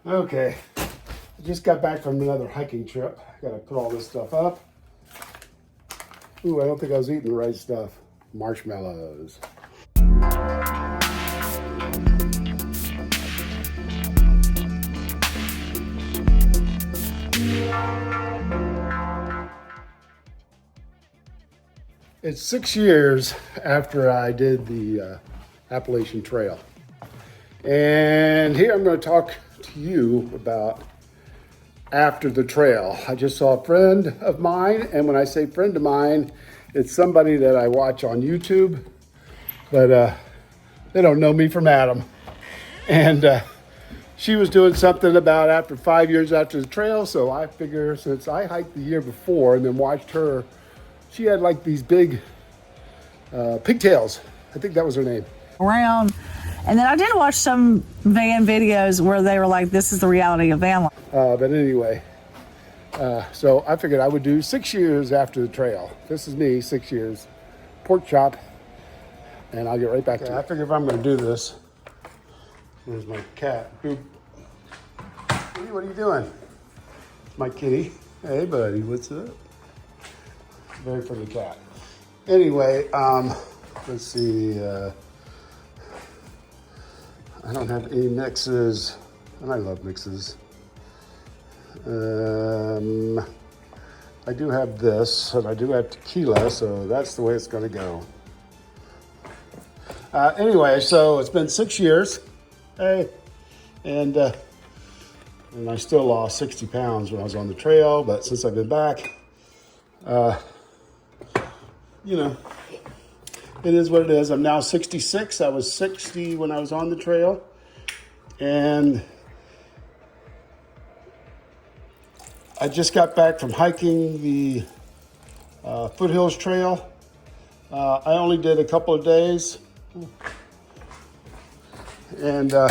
Okay, I just got back from another hiking trip. I gotta put all this stuff up. Ooh, I don't think I was eating the right stuff. Marshmallows. It's 6 years after I did the Appalachian Trail. And here I'm going to talk to you about after the trail. I just saw a friend of mine, and when I say friend of mine, it's somebody that I watch on YouTube, but they don't know me from Adam. And she was doing something about after 5 years after the trail, so I figure since I hiked the year before and then watched her, she had like these big pigtails. I think that was her name. Around. And then I did watch some van videos where they were like, this is the reality of van life. But anyway, so I figured I would do 6 years after the trail. This is me, 6 years, pork chop, and I'll get right back to you. I figure if I'm going to do this, there's my cat. Boop. Kitty, what are you doing? My kitty. Hey, buddy, what's up? Very friendly cat. Anyway, let's see. I don't have any mixes, and I love mixes. I do have this, and I do have tequila, so that's the way it's going to go. Anyway, so it's been 6 years, hey, and I still lost 60 pounds when I was on the trail, but since I've been back, you know, it is what it is. I'm now 66. I was 60 when I was on the trail, and I just got back from hiking the Foothills Trail. I only did a couple of days, and I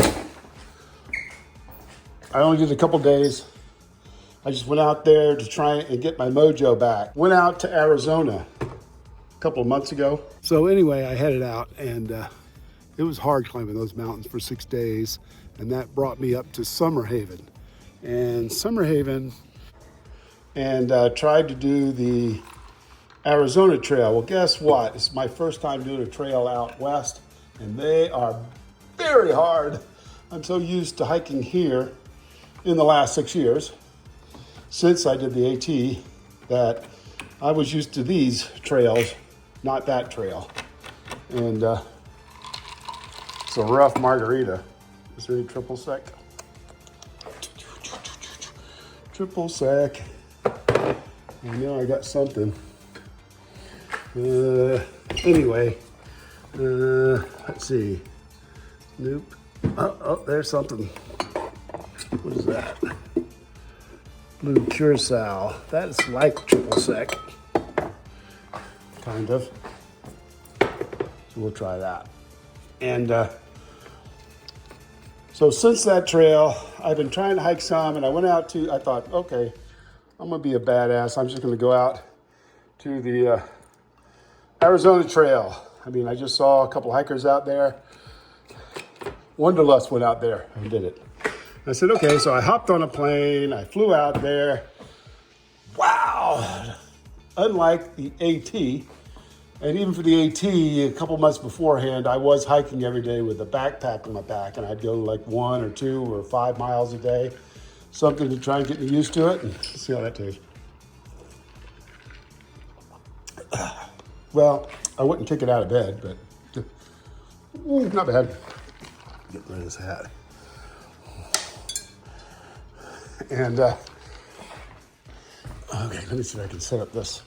just went out there to try and get my mojo back. Went out to Arizona a couple of months ago. So anyway, I headed out, and it was hard climbing those mountains for 6 days, and that brought me up to Summerhaven. And tried to do the Arizona Trail. Well, guess what? It's my first time doing a trail out west, and they are very hard. I'm so used to hiking here in the last 6 years, since I did the AT, that I was used to these trails, not that trail. And it's a rough margarita. Is there any triple sec? Triple sec. I know I got something. Anyway, let's see. Nope. Oh, there's something. What is that? Blue Curacao. That's like triple sec. Kind of. So we'll try that. And so since that trail, I've been trying to hike some, and I thought, okay, I'm gonna be a badass. I'm just gonna go out to the Arizona Trail. I mean, I just saw a couple hikers out there. Wanderlust went out there and did it. I said, okay, so I hopped on a plane, I flew out there. Wow! Unlike the AT, and even for the AT, a couple months beforehand, I was hiking every day with a backpack on my back, and I'd go like 1 or 2 or 5 miles a day. Something to try and get me used to it, and see how that tastes. Well, I wouldn't kick it out of bed, but not bad. Get rid of this hat. And, okay, let me see if I can set up this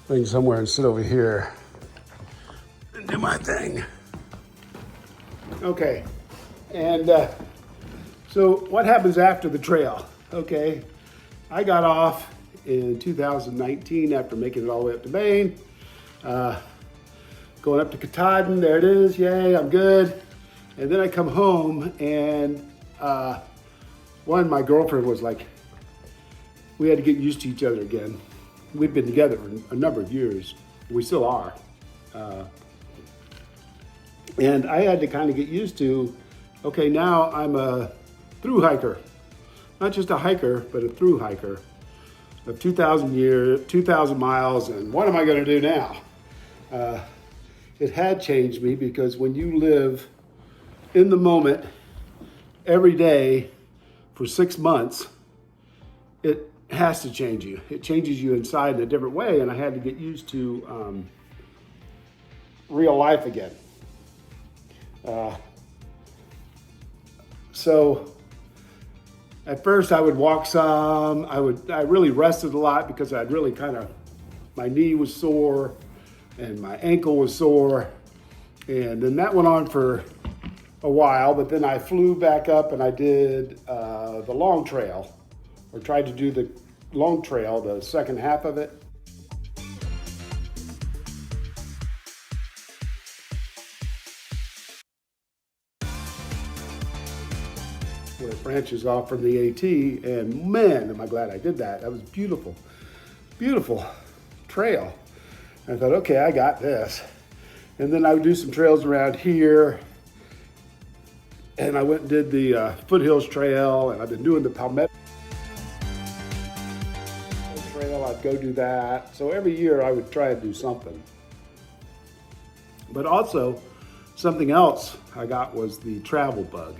thing somewhere and sit over here and do my thing. Okay, and so what happens after the trail? Okay, I got off in 2019 after making it all the way up to Maine. Going up to Katahdin, there it is, yay, I'm good. And then I come home, and my girlfriend was like, we had to get used to each other again. We've been together for a number of years. We still are. And I had to kind of get used to, okay, now I'm a thru hiker. Not just a hiker, but a thru hiker of 2,000 miles. And what am I going to do now? It had changed me, because when you live in the moment every day for 6 months, it has to change you. It changes you inside in a different way, and I had to get used to real life again. So at first I would walk some. I really rested a lot, because I'd really my knee was sore and my ankle was sore, and then that went on for a while. But then I flew back up and I did the long trail, or tried to do the long trail, the second half of it. Where it branches off from the AT, and man, am I glad I did that. That was beautiful, beautiful trail. And I thought, okay, I got this. And then I would do some trails around here, and I went and did the Foothills Trail, and I've been doing the Palmetto Trail. I'd go do that. So every year I would try and do something. But also, something else I got was the travel bug.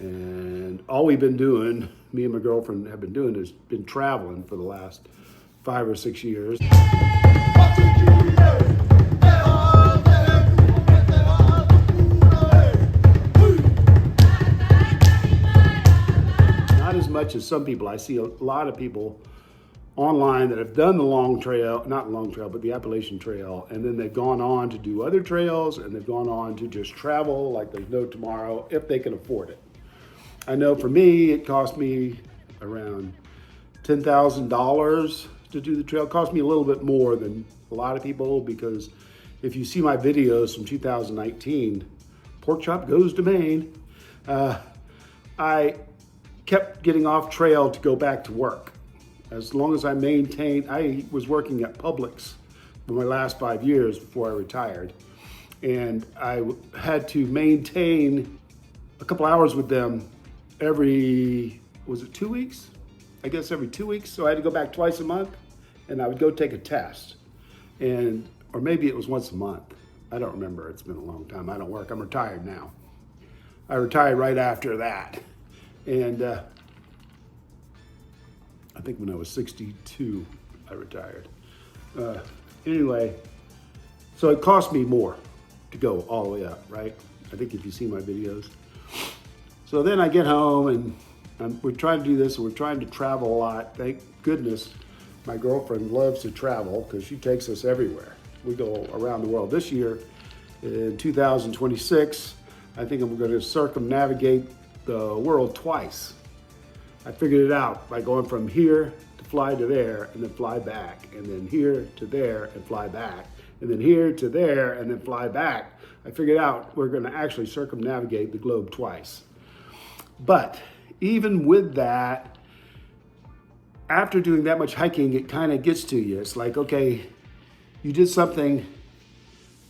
And all we've been doing, me and my girlfriend have been doing, is been traveling for the last 5 or 6 years. Not as much as some people. I see a lot of people online that have done the long trail, not long trail, but the Appalachian Trail, and then they've gone on to do other trails, and they've gone on to just travel like there's no tomorrow, if they can afford it. I know for me, it cost me around $10,000 to do the trail. It cost me a little bit more than a lot of people, because if you see my videos from 2019, Pork Chop Goes to Maine, I kept getting off trail to go back to work. As long as I maintained, I was working at Publix for my last 5 years before I retired. And I had to maintain a couple hours with them every, was it 2 weeks? I guess every 2 weeks. So I had to go back twice a month, and I would go take a test. Or maybe it was once a month. I don't remember. It's been a long time. I don't work. I'm retired now. I retired right after that. And I think when I was 62, I retired. Anyway, so it cost me more to go all the way up, right? I think if you see my videos. So then I get home, and we're trying to do this, and we're trying to travel a lot. Thank goodness my girlfriend loves to travel, because she takes us everywhere. We go around the world. This year, in 2026, I think I'm going to circumnavigate the world twice. I figured it out by going from here to fly to there, and then fly back, and then here to there and fly back, and then here to there and then fly back. I figured out we're going to actually circumnavigate the globe twice. But even with that, after doing that much hiking, it kind of gets to you. It's like, okay, you did something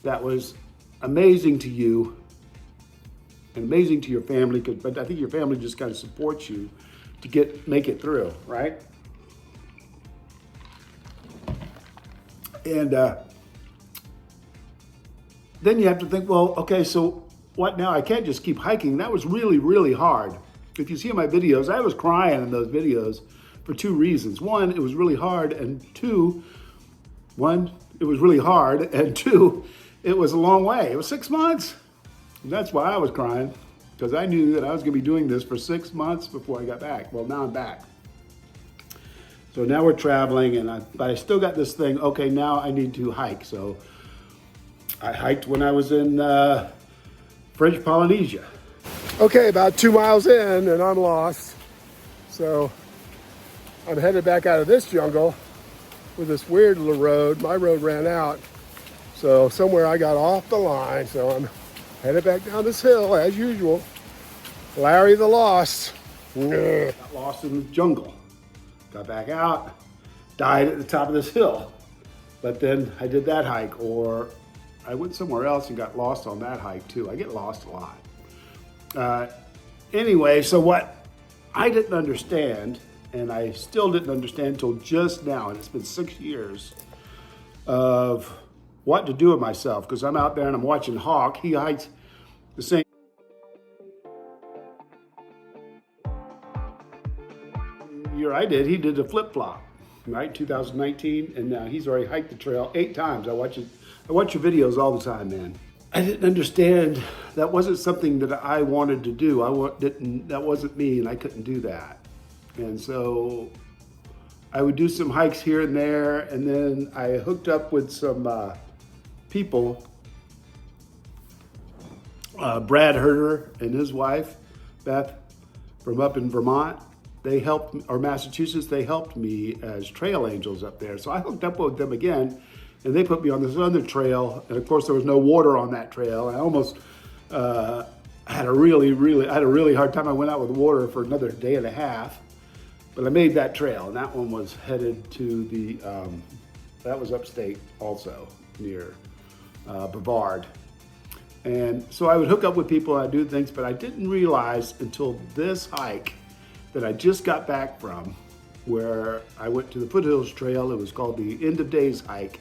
that was amazing to you and amazing to your family, but I think your family just kind of supports you to make it through, right? And then you have to think, well, okay, so what now? I can't just keep hiking. That was really, really hard. If you see my videos, I was crying in those videos for 2 reasons. One, it was really hard, and two, it was a long way. It was 6 months. And that's why I was crying, because I knew that I was going to be doing this for 6 months before I got back. Well, now I'm back. So now we're traveling, but I still got this thing, okay, now I need to hike. So I hiked when I was in French Polynesia. Okay, about 2 miles in, and I'm lost. So I'm headed back out of this jungle with this weird little road. My road ran out. So somewhere I got off the line. So I'm headed back down this hill as usual. Larry the Lost. Got lost in the jungle. Got back out, died at the top of this hill. But then I did that hike, or I went somewhere else and got lost on that hike too. I get lost a lot. Anyway, so what I didn't understand, and I still didn't understand until just now, and it's been 6 years of what to do with myself, because I'm out there and I'm watching Hawk. He hikes the same year I did. He did a flip-flop, right, 2019, and now he's already hiked the trail 8 times. I watch your videos all the time, man. I didn't understand that wasn't something that I wanted to do. That wasn't me, and I couldn't do that. And so I would do some hikes here and there, and then I hooked up with some people. Brad Herder and his wife, Beth, from up in Vermont. They helped, or Massachusetts, they helped me as trail angels up there. So I hooked up with them again, and they put me on this other trail. And of course, there was no water on that trail. I almost had a really hard time. I went out with water for another day and a half, but I made that trail. And that one was headed to the, that was upstate also, near Brevard. And so I would hook up with people and I'd do things, but I didn't realize until this hike that I just got back from, where I went to the Foothills Trail. It was called the End of Days hike.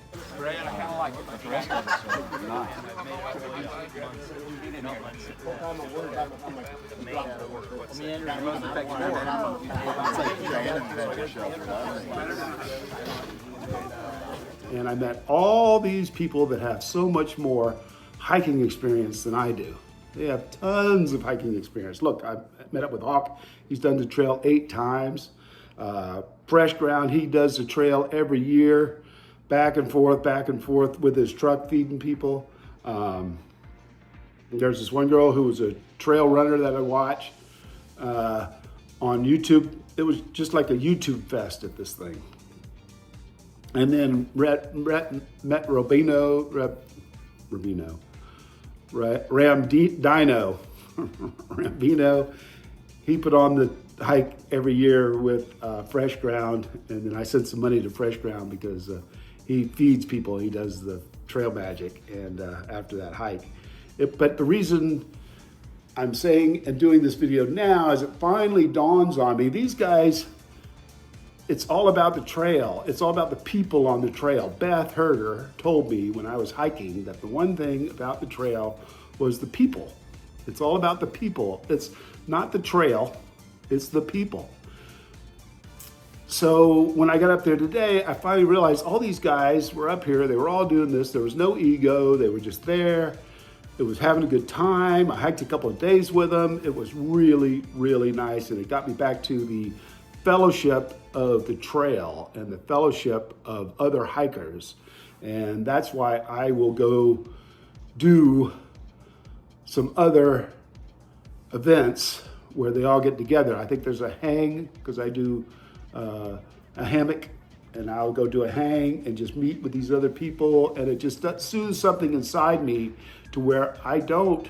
And I met all these people that have so much more hiking experience than I do. They have tons of hiking experience. Look, I met up with Hawk. He's done the trail 8 times. Fresh Ground, he does the trail every year, back and forth with his truck feeding people. There's this one girl who was a trail runner that I watch on YouTube. It was just like a YouTube fest at this thing. And then met Rambino, Rambino. He put on the hike every year with Fresh Ground, and then I sent some money to Fresh Ground because he feeds people. He does the trail magic, and after that hike. But the reason I'm saying and doing this video now is it finally dawns on me, these guys, it's all about the trail. It's all about the people on the trail. Beth Herder told me when I was hiking that the one thing about the trail was the people. It's all about the people. It's not the trail, it's the people. So when I got up there today, I finally realized all these guys were up here. They were all doing this. There was no ego. They were just there. It was having a good time. I hiked a couple of days with them. It was really, really nice. And it got me back to the fellowship of the trail and the fellowship of other hikers. And that's why I will go do some other events where they all get together. I think there's a hang, because I do a hammock, and I'll go do a hang and just meet with these other people, and it just soothes something inside me to where I don't,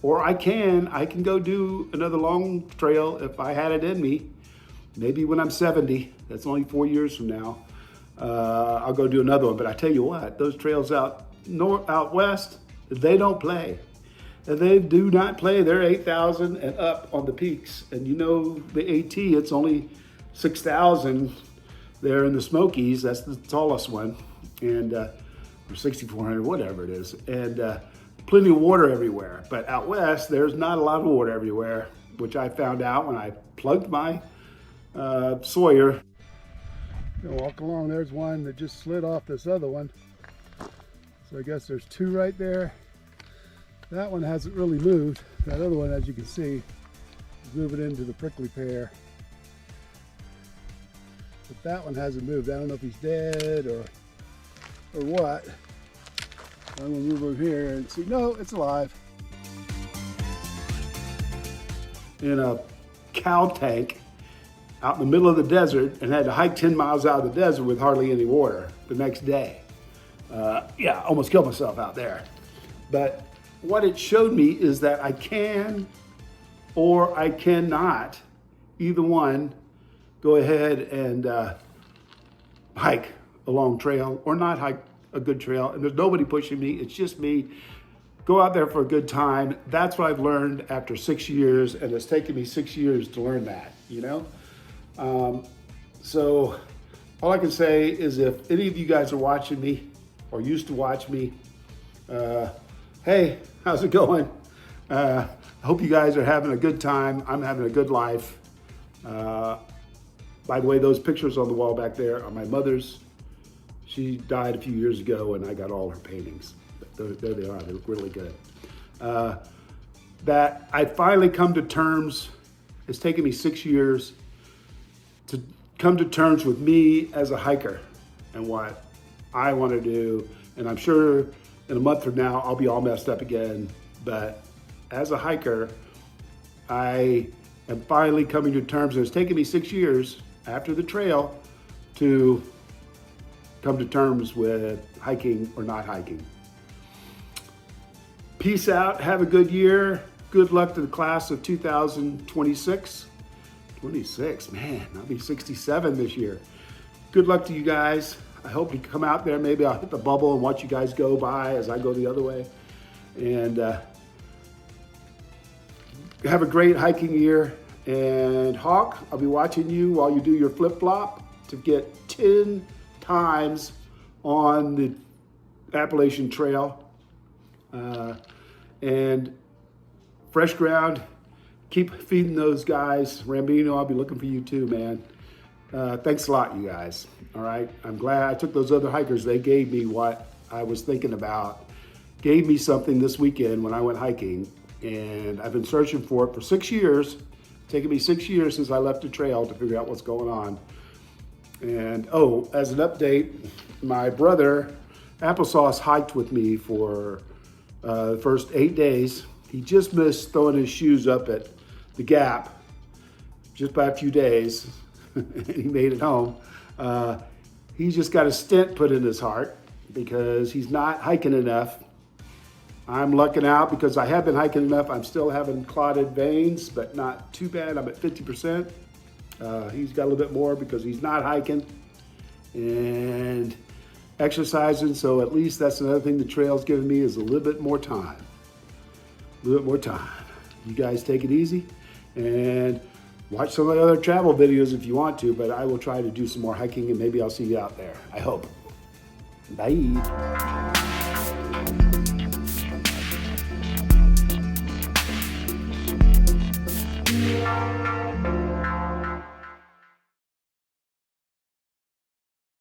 or I can go do another long trail if I had it in me. Maybe when I'm 70, that's only 4 years from now, I'll go do another one. But I tell you what, those trails out west, they don't play. They do not play. They're 8,000 and up on the peaks. And you know, the AT, it's only 6,000 there in the Smokies. That's the tallest one. And, or 6,400, whatever it is. And plenty of water everywhere. But out west, there's not a lot of water everywhere, which I found out when I plugged my Sawyer. Gonna walk along. There's one that just slid off this other one. So I guess there's 2 right there. That one hasn't really moved. That other one, as you can see, is moving into the prickly pear. But that one hasn't moved. I don't know if he's dead or what. I'm gonna move over here and see. No, it's alive. In a cow tank out in the middle of the desert, and had to hike 10 miles out of the desert with hardly any water the next day. Yeah, almost killed myself out there. But what it showed me is that I can or I cannot, either one, go ahead and hike a long trail or not hike a good trail. And there's nobody pushing me, it's just me. Go out there for a good time. That's what I've learned after 6 years, and it's taken me 6 years to learn that. you know? So all I can say is if any of you guys are watching me or used to watch me, hey, how's it going? I hope you guys are having a good time. I'm having a good life. By the way, those pictures on the wall back there are my mother's. She died a few years ago and I got all her paintings. There they are, they look really good. That I finally come to terms, it's taken me 6 years to come to terms with me as a hiker and what I want to do. And I'm sure in a month from now, I'll be all messed up again. But as a hiker, I am finally coming to terms, and it's taken me 6 years after the trail to come to terms with hiking or not hiking. Peace out, have a good year. Good luck to the class of 2026. 26, man, I'll be 67 this year. Good luck to you guys. I hope you come out there. Maybe I'll hit the bubble and watch you guys go by as I go the other way. And have a great hiking year. And Hawk, I'll be watching you while you do your flip-flop to get 10 times on the Appalachian Trail. And Fresh Ground, keep feeding those guys. Rambino, I'll be looking for you too, man. Thanks a lot, you guys. All right, I'm glad I took those other hikers. They gave me what I was thinking about. Gave me something this weekend when I went hiking, and I've been searching for it for 6 years. It's taken me 6 years since I left the trail to figure out what's going on. And oh, as an update, my brother Applesauce hiked with me for the first 8 days. He just missed throwing his shoes up at the Gap just by a few days. He made it home. He just got a stent put in his heart because he's not hiking enough. I'm lucking out because I have been hiking enough. I'm still having clotted veins, but not too bad. I'm at 50%. He's got a little bit more because he's not hiking and exercising. So at least that's another thing the trail's giving me is a little bit more time. A little bit more time. You guys take it easy and watch some of the other travel videos if you want to, but I will try to do some more hiking and maybe I'll see you out there. I hope. Bye.